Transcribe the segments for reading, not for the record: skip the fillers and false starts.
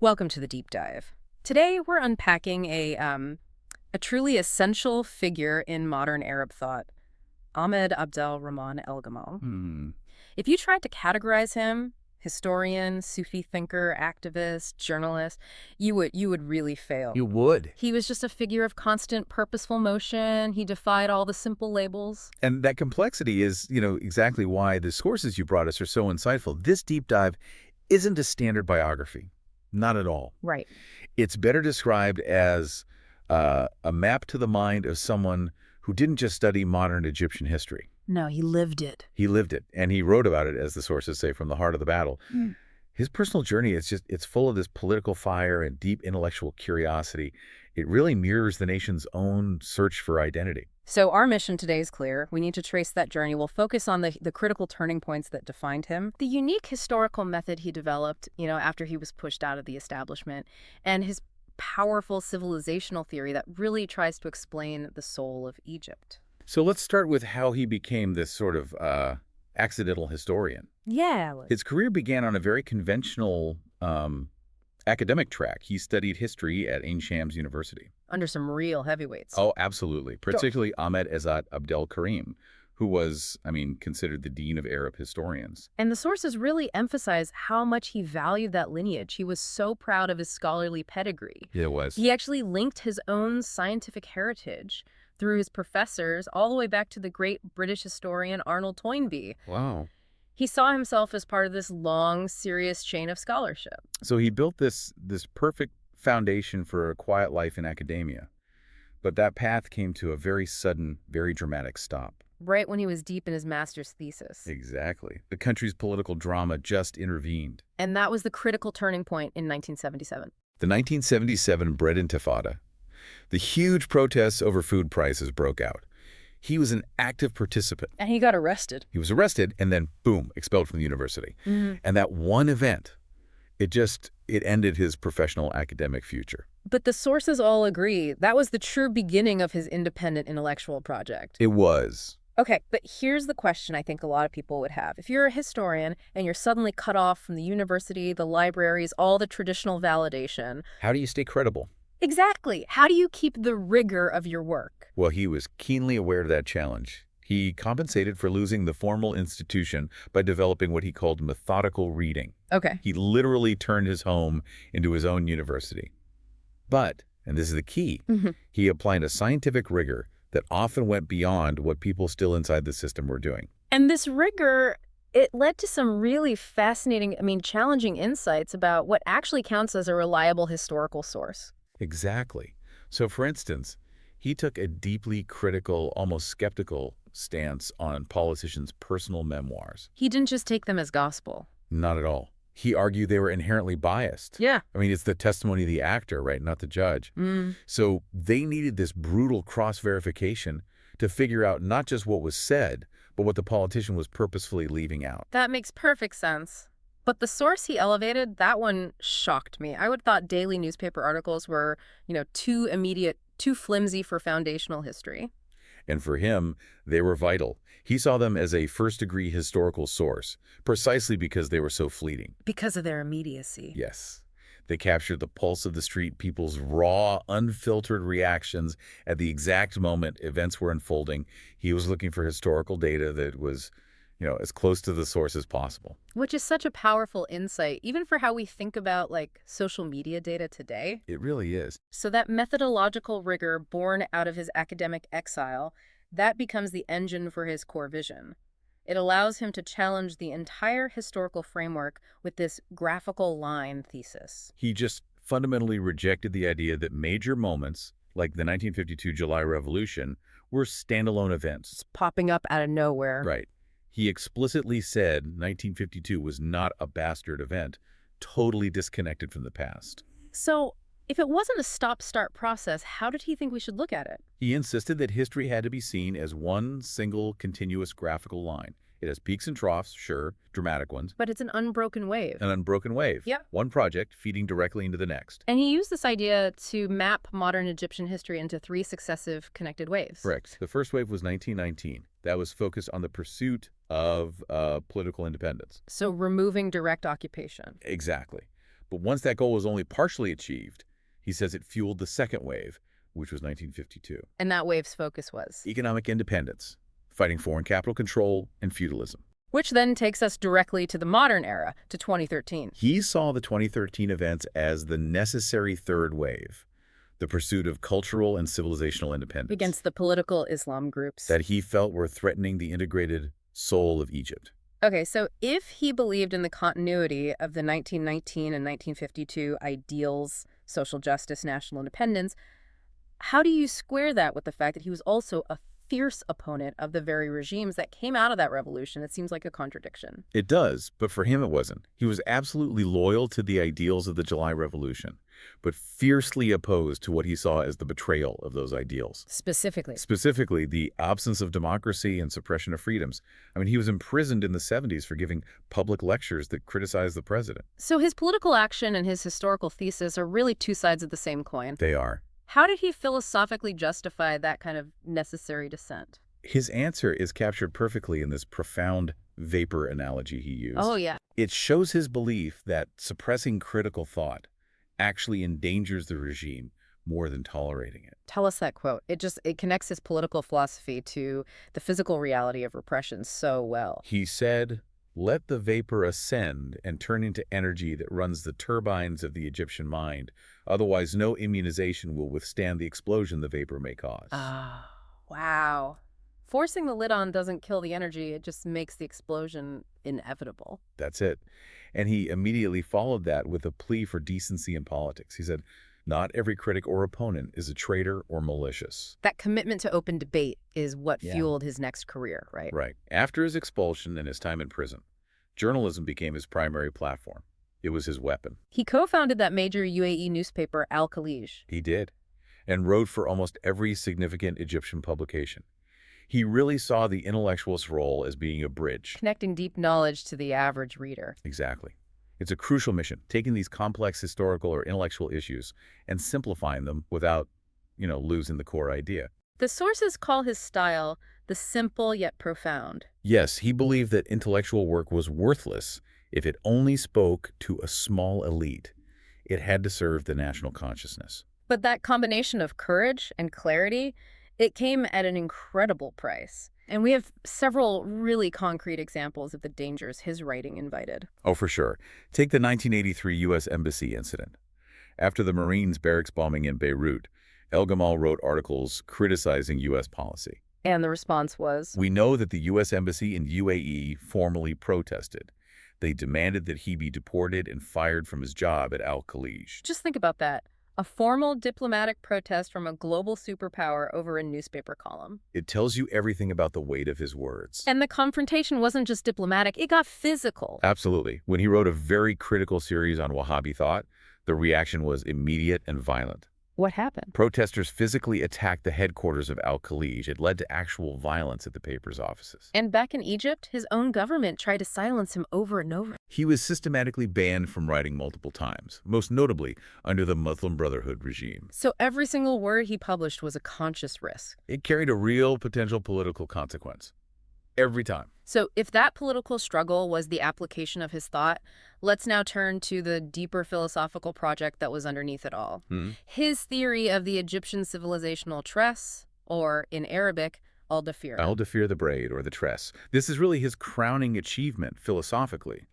Welcome to the deep dive. Today we're unpacking a truly essential figure in modern Arab thought, Ahmed Abdel Rahman El-Gamal. Hmm. If you tried to categorize him, historian, Sufi thinker, activist, journalist, you would really fail. You would. He was just a figure of constant purposeful motion. He defied all the simple labels. And that complexity is, exactly why the sources you brought us are so insightful. This deep dive isn't a standard biography. Not at all. Right. It's better described as a map to the mind of someone who didn't just study modern Egyptian history. No, he lived it. He lived it, and he wrote about it, as the sources say, from the heart of the battle. His personal journey it's full of this political fire and deep intellectual curiosity. It really mirrors the nation's own search for identity. So our mission today is clear. We need to trace that journey. We'll focus on the critical turning points that defined him, the unique historical method he developed, after he was pushed out of the establishment, and his powerful civilizational theory that really tries to explain the soul of Egypt. So let's start with how he became this sort of accidental historian. Yeah. His career began on a very conventional academic track. He studied history at Ain Shams University. Under some real heavyweights. Oh, absolutely. Particularly Ahmed Ezzat Abdel Karim, who was, considered the dean of Arab historians. And the sources really emphasize how much he valued that lineage. He was so proud of his scholarly pedigree. Yeah, it was. He actually linked his own scientific heritage through his professors all the way back to the great British historian Arnold Toynbee. Wow. He saw himself as part of this long, serious chain of scholarship. So he built this perfect foundation for a quiet life in academia. But that path came to a very sudden, very dramatic stop. Right when he was deep in his master's thesis. Exactly. The country's political drama just intervened. And that was the critical turning point in 1977. The 1977 bread intifada. The huge protests over food prices broke out. He was an active participant. And he got arrested. He was arrested and then, boom, expelled from the university. And that one event, it ended his professional academic future. But the sources all agree that was the true beginning of his independent intellectual project. It was. Okay, but here's the question I think a lot of people would have. If you're a historian and you're suddenly cut off from the university, the libraries, all the traditional validation. How do you stay credible? Exactly. How do you keep the rigor of your work? Well, he was keenly aware of that challenge. He compensated for losing the formal institution by developing what he called methodical reading. Okay. He literally turned his home into his own university. But, and this is the key, he applied a scientific rigor that often went beyond what people still inside the system were doing. And this rigor, it led to some really fascinating, challenging insights about what actually counts as a reliable historical source. Exactly. So, for instance, he took a deeply critical, almost skeptical stance on politicians' personal memoirs. He didn't just take them as gospel. Not at all. He argued they were inherently biased. Yeah. It's the testimony of the actor, right, not the judge. So they needed this brutal cross-verification to figure out not just what was said, but what the politician was purposefully leaving out. That makes perfect sense. But the source he elevated, that one shocked me. I would have thought daily newspaper articles were, too immediate, too flimsy for foundational history. And for him, they were vital. He saw them as a first-degree historical source, precisely because they were so fleeting. Because of their immediacy. Yes. They captured the pulse of the street, people's raw, unfiltered reactions at the exact moment events were unfolding. He was looking for historical data that was, as close to the source as possible. Which is such a powerful insight, even for how we think about, social media data today. It really is. So that methodological rigor born out of his academic exile, that becomes the engine for his core vision. It allows him to challenge the entire historical framework with this graphical line thesis. He just fundamentally rejected the idea that major moments, like the 1952 July Revolution, were standalone events. It's popping up out of nowhere. Right. He explicitly said 1952 was not a bastard event, totally disconnected from the past. So, if it wasn't a stop-start process, how did he think we should look at it? He insisted that history had to be seen as one single continuous graphical line. It has peaks and troughs, sure, dramatic ones. But it's an unbroken wave. An unbroken wave. Yeah. One project feeding directly into the next. And he used this idea to map modern Egyptian history into 3 successive connected waves. Correct. The first wave was 1919. That was focused on the pursuit of political independence. So removing direct occupation. Exactly. But once that goal was only partially achieved, he says it fueled the second wave, which was 1952. And that wave's focus was? Economic independence, fighting foreign capital control and feudalism. Which then takes us directly to the modern era, to 2013. He saw the 2013 events as the necessary third wave, the pursuit of cultural and civilizational independence. Against the political Islam groups. That he felt were threatening the integrated soul of Egypt. Okay, so if he believed in the continuity of the 1919 and 1952 ideals, social justice, national independence, how do you square that with the fact that he was also a fierce opponent of the very regimes that came out of that revolution? It seems like a contradiction. It does, but for him it wasn't. He was absolutely loyal to the ideals of the July Revolution, but fiercely opposed to what he saw as the betrayal of those ideals. Specifically, the absence of democracy and suppression of freedoms. I mean, he was imprisoned in the 70s for giving public lectures that criticized the president. So his political action and his historical thesis are really two sides of the same coin. They are. How did he philosophically justify that kind of necessary dissent? His answer is captured perfectly in this profound vapor analogy he used. Oh, yeah. It shows his belief that suppressing critical thought actually endangers the regime more than tolerating it. Tell us that quote. It connects his political philosophy to the physical reality of repression so well. He said, "Let the vapor ascend and turn into energy that runs the turbines of the Egyptian mind. Otherwise, no immunization will withstand the explosion the vapor may cause." Ah, wow. Forcing the lid on doesn't kill the energy, it just makes the explosion inevitable. That's it. And he immediately followed that with a plea for decency in politics. He said, "Not every critic or opponent is a traitor or malicious." That commitment to open debate is what Yeah. fueled his next career, right? Right. After his expulsion and his time in prison, journalism became his primary platform. It was his weapon. He co-founded that major UAE newspaper, Al-Khalij. He did, and wrote for almost every significant Egyptian publication. He really saw the intellectual's role as being a bridge. Connecting deep knowledge to the average reader. Exactly. It's a crucial mission, taking these complex historical or intellectual issues and simplifying them without, losing the core idea. The sources call his style the simple yet profound. Yes, he believed that intellectual work was worthless if it only spoke to a small elite. It had to serve the national consciousness. But that combination of courage and clarity, it came at an incredible price. And we have several really concrete examples of the dangers his writing invited. Oh, for sure. Take the 1983 U.S. Embassy incident. After the Marines' barracks bombing in Beirut, algammal wrote articles criticizing U.S. policy. And the response was? We know that the U.S. Embassy in UAE formally protested. They demanded that he be deported and fired from his job at Al-Khalij. Just think about that. A formal diplomatic protest from a global superpower over a newspaper column. It tells you everything about the weight of his words. And the confrontation wasn't just diplomatic, it got physical. Absolutely. When he wrote a very critical series on Wahhabi thought, the reaction was immediate and violent. What happened? Protesters physically attacked the headquarters of Al-Khalij. It led to actual violence at the paper's offices. And back in Egypt, his own government tried to silence him over and over. He was systematically banned from writing multiple times, most notably under the Muslim Brotherhood regime. So every single word he published was a conscious risk. It carried a real potential political consequence. Every time. So if that political struggle was the application of his thought, let's now turn to the deeper philosophical project that was underneath it all. His theory of the Egyptian civilizational tress, or in Arabic, al-Dafir. Al-Dafir, the braid, or the tress. This is really his crowning achievement philosophically.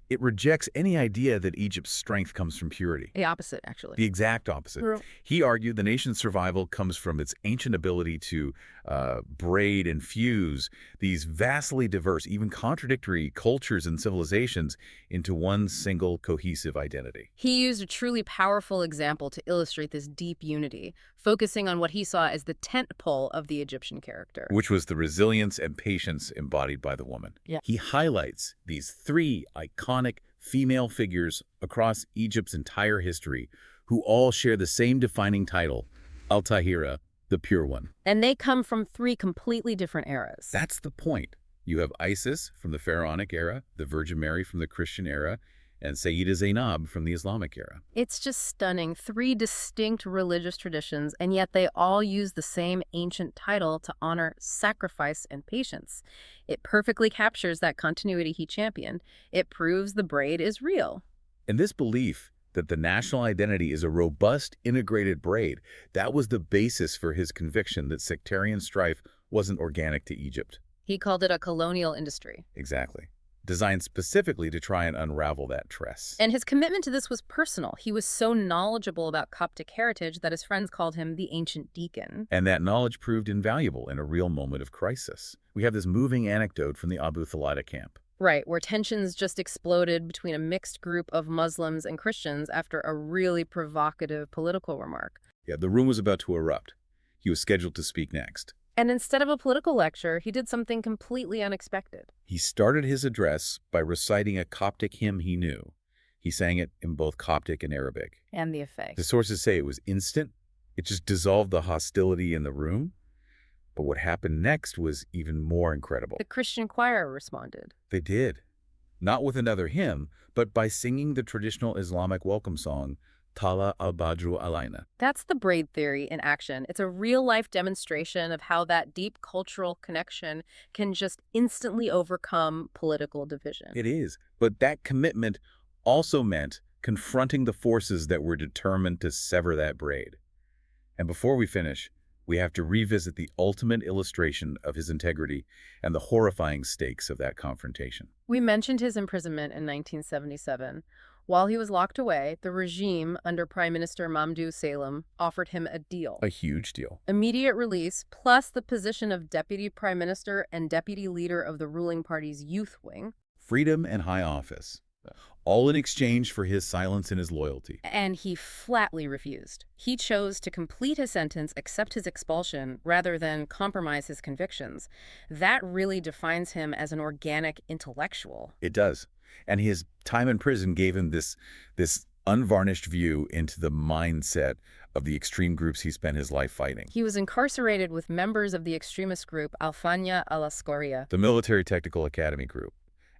It rejects any idea that Egypt's strength comes from purity. The opposite, actually. The exact opposite. He argued the nation's survival comes from its ancient ability to braid and fuse these vastly diverse, even contradictory cultures and civilizations into one single cohesive identity. He used a truly powerful example to illustrate this deep unity, focusing on what he saw as the tent pole of the Egyptian character. Which was the resilience and patience embodied by the woman. Yeah. He highlights these three iconic female figures across Egypt's entire history who all share the same defining title, Al-Tahira, the Pure One. And they come from three completely different eras. That's the point. You have Isis from the Pharaonic era, the Virgin Mary from the Christian era, and Sayyida Zainab from the Islamic era. It's just stunning. Three distinct religious traditions, and yet they all use the same ancient title to honor sacrifice and patience. It perfectly captures that continuity he championed. It proves the braid is real. And this belief that the national identity is a robust, integrated braid. That was the basis for his conviction that sectarian strife wasn't organic to Egypt. He called it a colonial industry. Exactly. Designed specifically to try and unravel that tress. And his commitment to this was personal. He was so knowledgeable about Coptic heritage that his friends called him the ancient deacon. And that knowledge proved invaluable in a real moment of crisis. We have this moving anecdote from the Abu Thalada camp. Right, where tensions just exploded between a mixed group of Muslims and Christians after a really provocative political remark. Yeah, the room was about to erupt. He was scheduled to speak next. And instead of a political lecture, he did something completely unexpected. He started his address by reciting a Coptic hymn he knew. He sang it in both Coptic and Arabic. And the effect. The sources say it was instant. It just dissolved the hostility in the room. But what happened next was even more incredible. The Christian choir responded. They did. Not with another hymn, but by singing the traditional Islamic welcome song, Tala al-Badru alayna. That's the braid theory in action. It's a real-life demonstration of how that deep cultural connection can just instantly overcome political division. It is. But that commitment also meant confronting the forces that were determined to sever that braid. And before we finish, we have to revisit the ultimate illustration of his integrity and the horrifying stakes of that confrontation. We mentioned his imprisonment in 1977. While he was locked away, the regime under Prime Minister Mamdouh Salem offered him a deal. A huge deal. Immediate release, plus the position of Deputy Prime Minister and Deputy Leader of the ruling party's youth wing. Freedom and high office. All in exchange for his silence and his loyalty. And he flatly refused. He chose to complete his sentence, accept his expulsion, rather than compromise his convictions. That really defines him as an organic intellectual. It does. And his time in prison gave him this unvarnished view into the mindset of the extreme groups he spent his life fighting. He was incarcerated with members of the extremist group Al-Fanya al-Askaria, the Military Technical Academy group.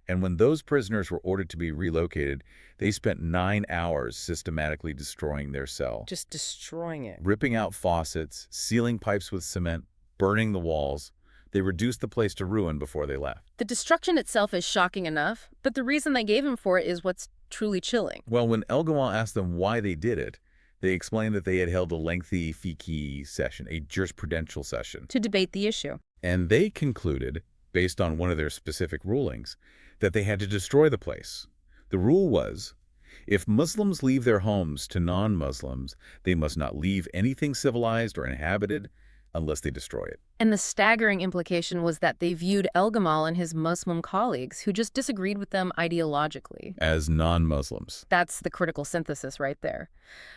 And when those prisoners were ordered to be relocated, they spent 9 hours systematically destroying their cell. just destroying it. Ripping out faucets, sealing pipes with cement, burning the walls. They reduced the place to ruin before they left. The destruction itself is shocking enough, but the reason they gave him for it is what's truly chilling. Well, when algammal asked them why they did it, they explained that they had held a lengthy fiqh session, a jurisprudential session. To debate the issue. And they concluded, based on one of their specific rulings, that they had to destroy the place. The rule was, if Muslims leave their homes to non-Muslims, they must not leave anything civilized or inhabited unless they destroy it. And the staggering implication was that they viewed algammal and his Muslim colleagues, who just disagreed with them ideologically, as non-Muslims. That's the critical synthesis right there.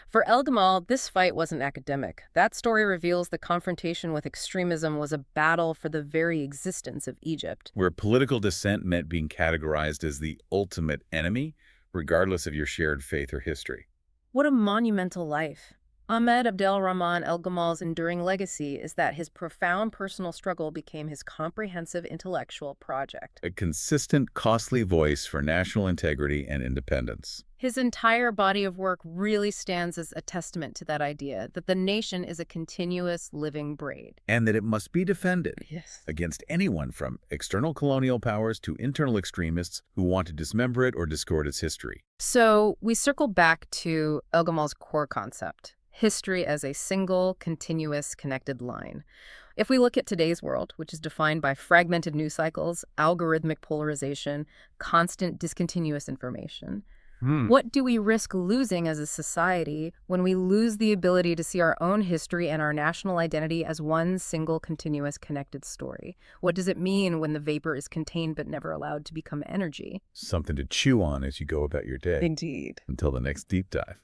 For algammal, this fight wasn't academic. That story reveals the confrontation with extremism was a battle for the very existence of Egypt. Where political dissent meant being categorized as the ultimate enemy, regardless of your shared faith or history. What a monumental life. Ahmed Abdelrahman algammal's enduring legacy is that his profound personal struggle became his comprehensive intellectual project. A consistent, costly voice for national integrity and independence. His entire body of work really stands as a testament to that idea, that the nation is a continuous living braid. And that it must be defended Yes. against anyone from external colonial powers to internal extremists who want to dismember it or distort its history. So we circle back to algammal's core concept. History as a single, continuous, connected line. If we look at today's world, which is defined by fragmented news cycles, algorithmic polarization, constant discontinuous information, what do we risk losing as a society when we lose the ability to see our own history and our national identity as one single, continuous, connected story? What does it mean when the vapor is contained but never allowed to become energy? Something to chew on as you go about your day. Indeed. Until the next deep dive.